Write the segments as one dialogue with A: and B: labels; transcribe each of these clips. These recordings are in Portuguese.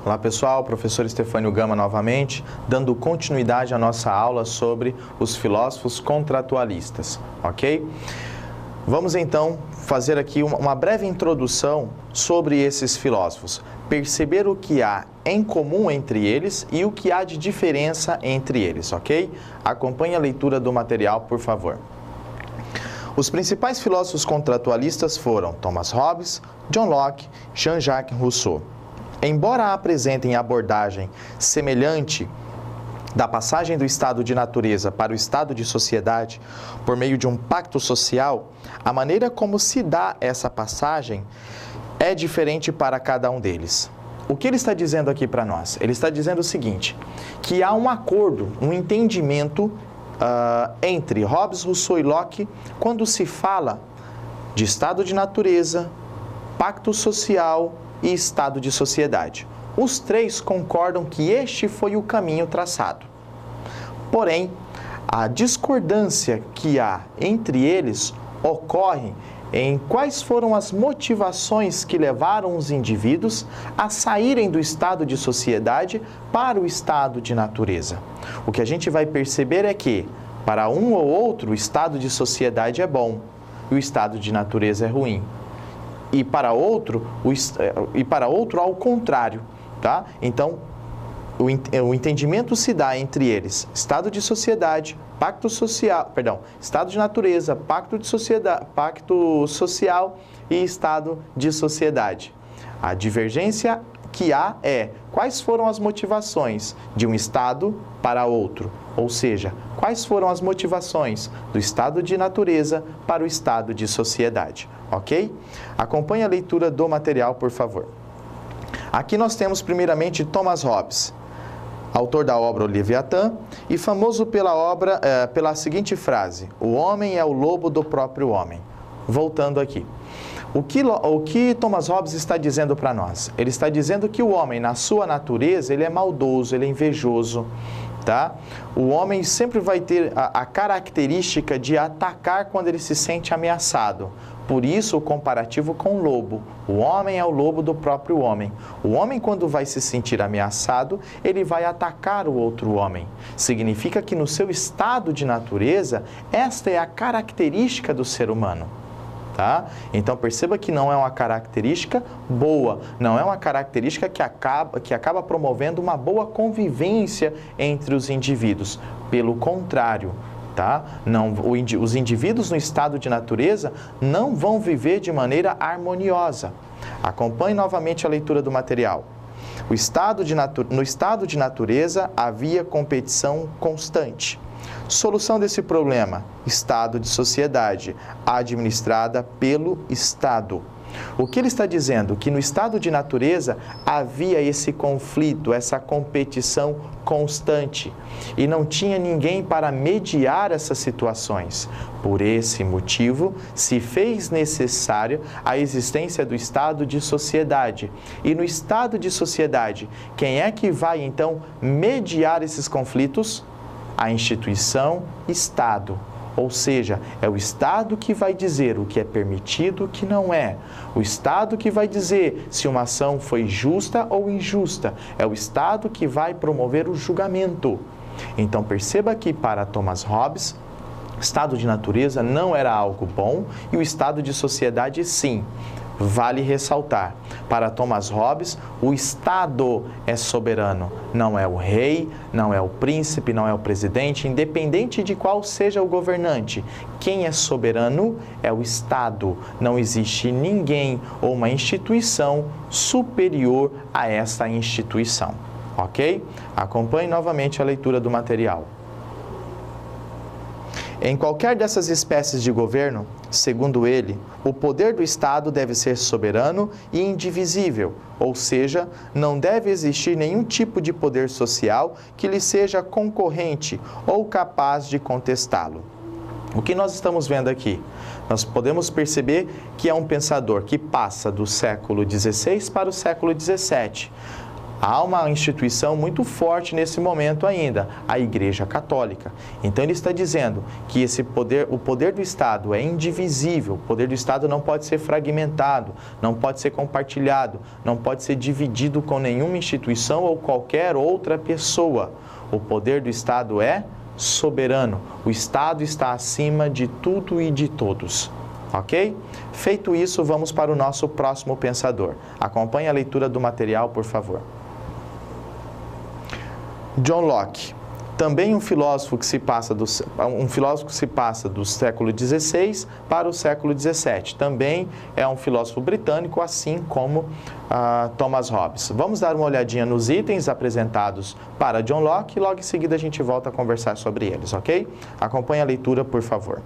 A: Olá pessoal, professor Estefânio Gama novamente, dando continuidade à nossa aula sobre os filósofos contratualistas, ok? Vamos então fazer aqui uma breve introdução sobre esses filósofos, perceber o que há em comum entre eles e o que há de diferença entre eles, ok? Acompanhe a leitura do material, por favor. Os principais filósofos contratualistas foram Thomas Hobbes, John Locke, Jean-Jacques Rousseau. Embora apresentem abordagem semelhante da passagem do estado de natureza para o estado de sociedade por meio de um pacto social, a maneira como se dá essa passagem é diferente para cada um deles. O que ele está dizendo aqui para nós? Ele está dizendo o seguinte, que há um acordo, um entendimento entre Hobbes, Rousseau e Locke quando se fala de estado de natureza, pacto social e estado de sociedade. Os três concordam que este foi o caminho traçado. Porém, a discordância que há entre eles ocorre em quais foram as motivações que levaram os indivíduos a saírem do estado de sociedade para o estado de natureza. O que a gente vai perceber é que, para um ou outro, o estado de sociedade é bom e o estado de natureza é ruim. E para outro ao contrário, tá? Então, o entendimento se dá entre eles, estado de sociedade, pacto social, estado de natureza, pacto social e estado de sociedade. A divergência que há é quais foram as motivações de um estado para outro, ou seja, quais foram as motivações do estado de natureza para o estado de sociedade, ok? Acompanhe a leitura do material, por favor. Aqui nós temos primeiramente Thomas Hobbes, autor da obra O Leviatã, e famoso pela seguinte frase: o homem é o lobo do próprio homem. Voltando aqui. O que Thomas Hobbes está dizendo para nós? Ele está dizendo que o homem, na sua natureza, ele é maldoso, ele é invejoso, tá? O homem sempre vai ter a característica de atacar quando ele se sente ameaçado. Por isso, o comparativo com o lobo. O homem é o lobo do próprio homem. O homem, quando vai se sentir ameaçado, ele vai atacar o outro homem. Significa que no seu estado de natureza, esta é a característica do ser humano. Tá? Então perceba que não é uma característica boa, não é uma característica que acaba promovendo uma boa convivência entre os indivíduos. Pelo contrário, tá? Os indivíduos no estado de natureza não vão viver de maneira harmoniosa. Acompanhe novamente a leitura do material. No estado de natureza havia competição constante. Solução desse problema: estado de sociedade, administrada pelo Estado. O que ele está dizendo? Que no estado de natureza havia esse conflito, essa competição constante e não tinha ninguém para mediar essas situações. Por esse motivo, se fez necessária a existência do estado de sociedade. E no estado de sociedade, quem é que vai então mediar esses conflitos? A instituição Estado, ou seja, é o Estado que vai dizer o que é permitido e o que não é. O Estado que vai dizer se uma ação foi justa ou injusta. É o Estado que vai promover o julgamento. Então perceba que para Thomas Hobbes, estado de natureza não era algo bom e o estado de sociedade sim. Vale ressaltar, para Thomas Hobbes, o Estado é soberano, não é o rei, não é o príncipe, não é o presidente, independente de qual seja o governante. Quem é soberano é o Estado, não existe ninguém ou uma instituição superior a essa instituição, ok? Acompanhe novamente a leitura do material. Em qualquer dessas espécies de governo, segundo ele, o poder do Estado deve ser soberano e indivisível, ou seja, não deve existir nenhum tipo de poder social que lhe seja concorrente ou capaz de contestá-lo. O que nós estamos vendo aqui? Nós podemos perceber que é um pensador que passa do século XVI para o século XVII. Há uma instituição muito forte nesse momento ainda, a Igreja Católica. Então ele está dizendo que esse poder, o poder do Estado é indivisível, o poder do Estado não pode ser fragmentado, não pode ser compartilhado, não pode ser dividido com nenhuma instituição ou qualquer outra pessoa. O poder do Estado é soberano. O Estado está acima de tudo e de todos. Ok? Feito isso, vamos para o nosso próximo pensador. Acompanhe a leitura do material, por favor. John Locke, também um filósofo que se passa do século XVI para o século XVII. Também é um filósofo britânico, assim como Thomas Hobbes. Vamos dar uma olhadinha nos itens apresentados para John Locke e logo em seguida a gente volta a conversar sobre eles, ok? Acompanhe a leitura, por favor.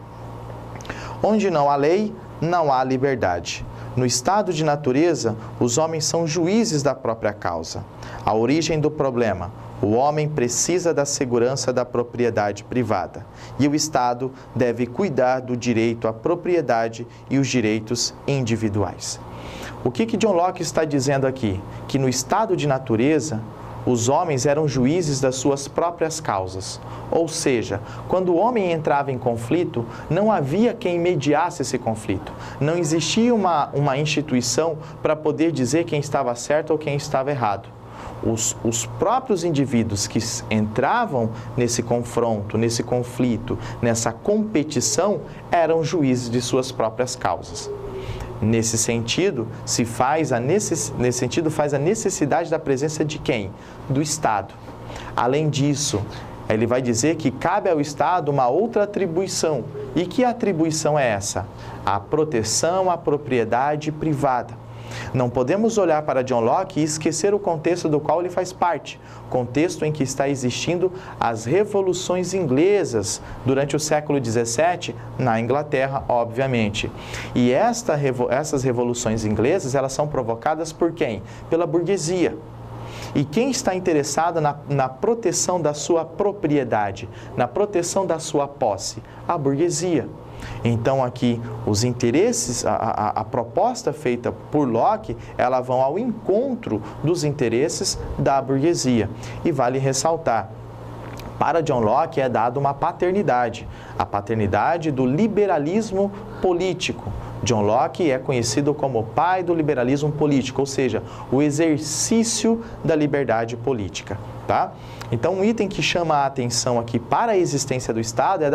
A: Onde não há lei, não há liberdade. No estado de natureza, os homens são juízes da própria causa. A origem do problema: o homem precisa da segurança da propriedade privada e o Estado deve cuidar do direito à propriedade e os direitos individuais. O que John Locke está dizendo aqui? Que no estado de natureza, os homens eram juízes das suas próprias causas. Ou seja, quando o homem entrava em conflito, não havia quem mediasse esse conflito. Não existia uma instituição para poder dizer quem estava certo ou quem estava errado. Os próprios indivíduos que entravam nesse confronto, nesse conflito, nessa competição, eram juízes de suas próprias causas. Nesse sentido, faz a necessidade da presença de quem? Do Estado. Além disso, ele vai dizer que cabe ao Estado uma outra atribuição. E que atribuição é essa? A proteção à propriedade privada. Não podemos olhar para John Locke e esquecer o contexto do qual ele faz parte, contexto em que está existindo as revoluções inglesas durante o século XVII, na Inglaterra, obviamente. E essas revoluções inglesas, elas são provocadas por quem? Pela burguesia. E quem está interessado na proteção da sua propriedade, na proteção da sua posse? A burguesia. Então aqui os interesses, a proposta feita por Locke, ela vão ao encontro dos interesses da burguesia. E vale ressaltar, para John Locke é dada uma paternidade, a paternidade do liberalismo político. John Locke é conhecido como o pai do liberalismo político, ou seja, o exercício da liberdade política, tá? Então, um item que chama a atenção aqui para a existência do Estado é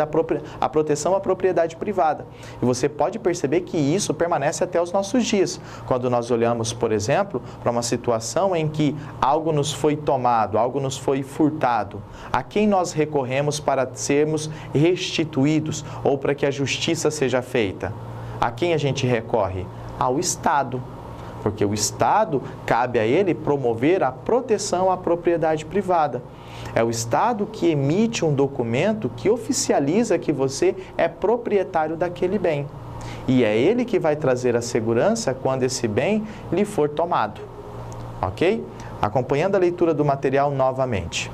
A: a proteção à propriedade privada. E você pode perceber que isso permanece até os nossos dias. Quando nós olhamos, por exemplo, para uma situação em que algo nos foi tomado, algo nos foi furtado, a quem nós recorremos para sermos restituídos ou para que a justiça seja feita? A quem a gente recorre? Ao Estado. Porque o Estado, cabe a ele promover a proteção à propriedade privada. É o Estado que emite um documento que oficializa que você é proprietário daquele bem. E é ele que vai trazer a segurança quando esse bem lhe for tomado. Ok? Acompanhando a leitura do material novamente.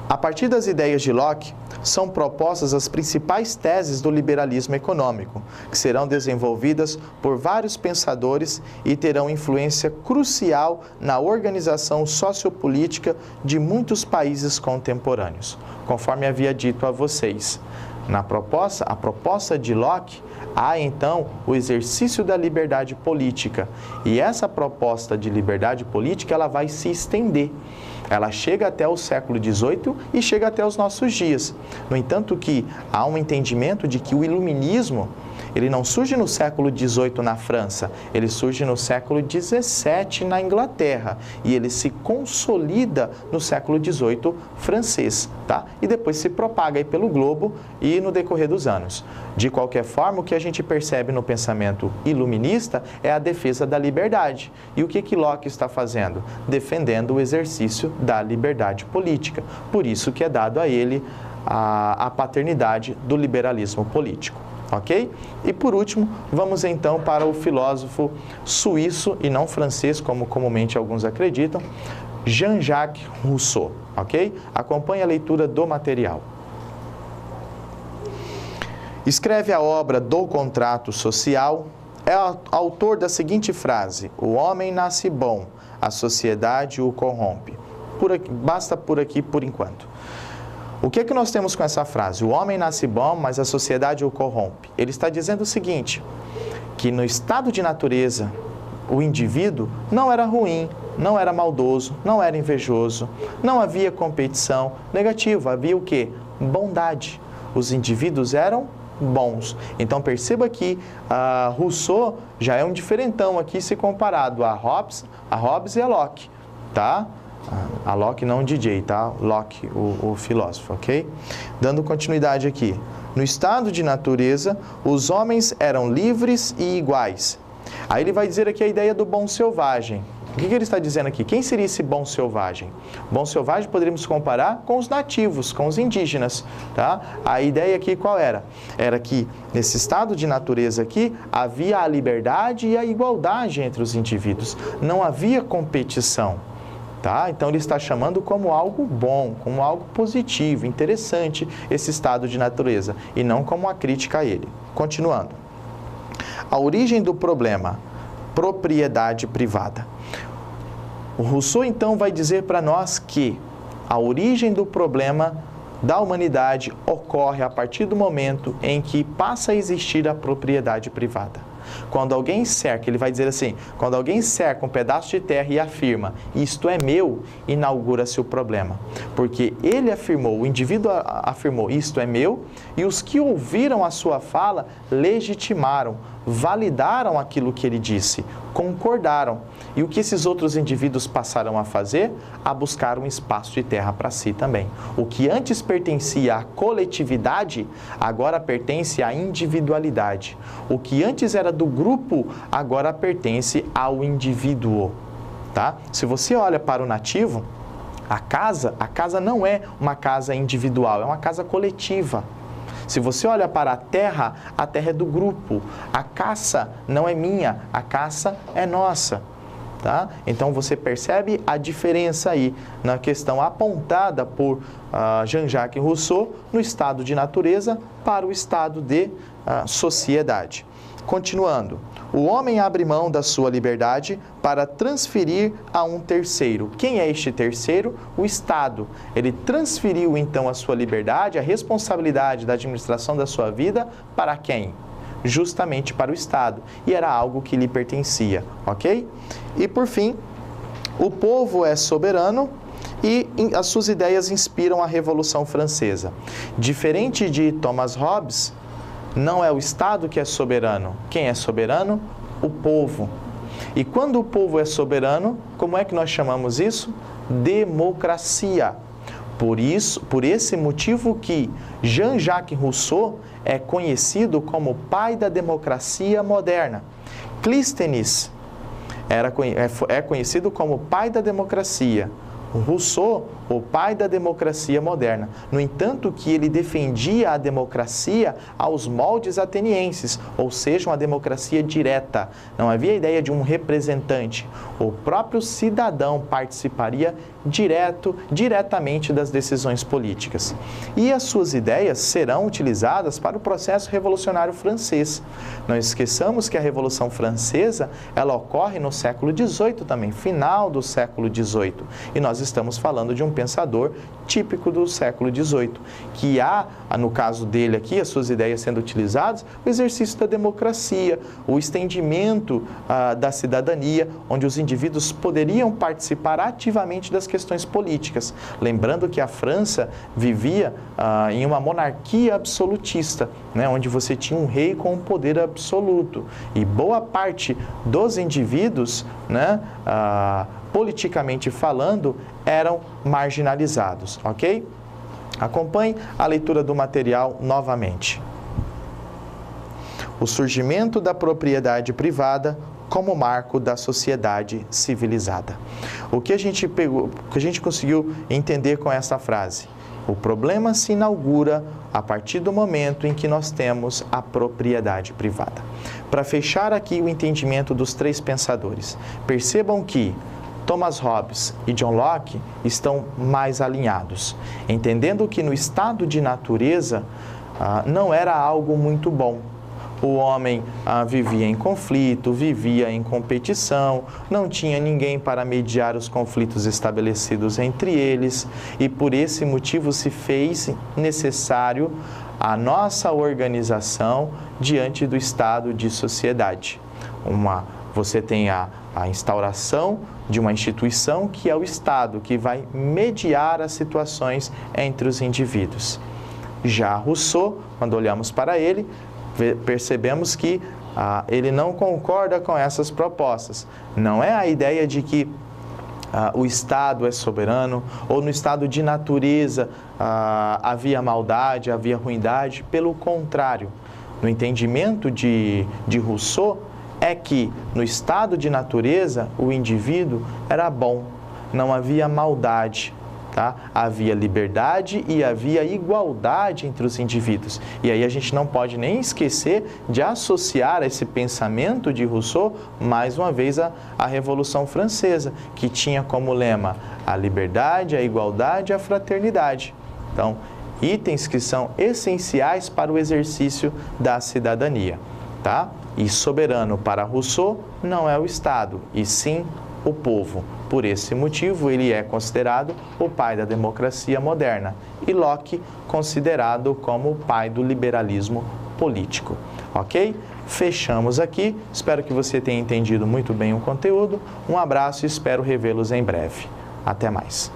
A: A partir das ideias de Locke, são propostas as principais teses do liberalismo econômico, que serão desenvolvidas por vários pensadores e terão influência crucial na organização sociopolítica de muitos países contemporâneos. Conforme havia dito a vocês, a proposta de Locke, há então o exercício da liberdade política. E essa proposta de liberdade política, ela vai se estender. Ela chega até o século XVIII e chega até os nossos dias. No entanto que há um entendimento de que o iluminismo, ele não surge no século XVIII na França, ele surge no século XVII na Inglaterra e ele se consolida no século XVIII francês, tá? E depois se propaga aí pelo globo e no decorrer dos anos. De qualquer forma, o que a gente percebe no pensamento iluminista é a defesa da liberdade. E o que Locke está fazendo? Defendendo o exercício da liberdade política. Por isso que é dado a ele a paternidade do liberalismo político. Ok? E por último, vamos então para o filósofo suíço e não francês, como comumente alguns acreditam, Jean-Jacques Rousseau. Ok? Acompanhe a leitura do material. Escreve a obra do Contrato Social, é autor da seguinte frase: o homem nasce bom, a sociedade o corrompe. Basta por aqui por enquanto. O que é que nós temos com essa frase? O homem nasce bom, mas a sociedade o corrompe. Ele está dizendo o seguinte, que no estado de natureza, o indivíduo não era ruim, não era maldoso, não era invejoso, não havia competição. Negativo, havia o quê? Bondade. Os indivíduos eram bons. Então perceba que Rousseau já é um diferentão aqui se comparado a Hobbes e a Locke, tá? A Locke não o DJ, tá? Locke, o filósofo, ok? Dando continuidade aqui. No estado de natureza, os homens eram livres e iguais. Aí ele vai dizer aqui a ideia do bom selvagem. O que ele está dizendo aqui? Quem seria esse bom selvagem? Bom selvagem poderíamos comparar com os nativos, com os indígenas, tá? A ideia aqui qual era? Era que nesse estado de natureza aqui havia a liberdade e a igualdade entre os indivíduos. Não havia competição, tá? Então ele está chamando como algo bom, como algo positivo, interessante esse estado de natureza e não como uma crítica a ele. Continuando. A origem do problema, propriedade privada. O Rousseau, então, vai dizer para nós que a origem do problema da humanidade ocorre a partir do momento em que passa a existir a propriedade privada. Quando alguém cerca, ele vai dizer assim, quando alguém cerca um pedaço de terra e afirma, isto é meu, inaugura-se o problema. Porque ele afirmou, o indivíduo afirmou, isto é meu, e os que ouviram a sua fala legitimaram, validaram aquilo que ele disse, concordaram. E o que esses outros indivíduos passaram a fazer? A buscar um espaço de terra para si também. O que antes pertencia à coletividade, agora pertence à individualidade. O que antes era do grupo, agora pertence ao indivíduo. Tá? Se você olha para o nativo, a casa não é uma casa individual, é uma casa coletiva. Se você olha para a terra é do grupo. A caça não é minha, a caça é nossa. Tá? Então você percebe a diferença aí na questão apontada por Jean-Jacques Rousseau no estado de natureza para o estado de sociedade. Continuando, o homem abre mão da sua liberdade para transferir a um terceiro. Quem é este terceiro? O Estado. Ele transferiu então a sua liberdade, a responsabilidade da administração da sua vida para quem? Justamente para o Estado. E era algo que lhe pertencia, ok? E por fim, o povo é soberano e as suas ideias inspiram a Revolução Francesa. Diferente de Thomas Hobbes, não é o Estado que é soberano. Quem é soberano? O povo. E quando o povo é soberano, como é que nós chamamos isso? Democracia. Por esse motivo que Jean-Jacques Rousseau é conhecido como o pai da democracia moderna. Clístenes é conhecido como o pai da democracia. Rousseau, o pai da democracia moderna. No entanto, que ele defendia a democracia aos moldes atenienses, ou seja, uma democracia direta. Não havia ideia de um representante. O próprio cidadão participaria diretamente das decisões políticas. E as suas ideias serão utilizadas para o processo revolucionário francês. Não esqueçamos que a Revolução Francesa, ela ocorre no século XVIII também, final do século XVIII. E nós estamos falando de um pensador típico do século XVIII, que há, no caso dele aqui, as suas ideias sendo utilizadas, o exercício da democracia, o estendimento da cidadania, onde os indivíduos poderiam participar ativamente das questões políticas. Lembrando que a França vivia em uma monarquia absolutista, né, onde você tinha um rei com um poder absoluto. E boa parte dos indivíduos, né, politicamente falando, eram marginalizados, ok? Acompanhe a leitura do material novamente. O surgimento da propriedade privada como marco da sociedade civilizada. O que a gente conseguiu entender com essa frase? O problema se inaugura a partir do momento em que nós temos a propriedade privada. Para fechar aqui o entendimento dos três pensadores, percebam que Thomas Hobbes e John Locke estão mais alinhados, entendendo que no estado de natureza não era algo muito bom. o homem vivia em conflito, vivia em competição, não tinha ninguém para mediar os conflitos estabelecidos entre eles, e por esse motivo se fez necessário a nossa organização diante do estado de sociedade. Você tem a instauração de uma instituição que é o Estado, que vai mediar as situações entre os indivíduos. Já Rousseau, quando olhamos para ele, percebemos que ele não concorda com essas propostas. Não é a ideia de que o Estado é soberano, ou no estado de natureza havia maldade, havia ruindade. Pelo contrário, no entendimento de Rousseau, é que no estado de natureza o indivíduo era bom, não havia maldade, tá? Havia liberdade e havia igualdade entre os indivíduos. E aí a gente não pode nem esquecer de associar esse pensamento de Rousseau, mais uma vez, à Revolução Francesa, que tinha como lema a liberdade, a igualdade e a fraternidade. Então, itens que são essenciais para o exercício da cidadania, tá? E soberano para Rousseau não é o Estado, e sim o povo. Por esse motivo, ele é considerado o pai da democracia moderna e Locke considerado como o pai do liberalismo político. Ok? Fechamos aqui. Espero que você tenha entendido muito bem o conteúdo. Um abraço e espero revê-los em breve. Até mais.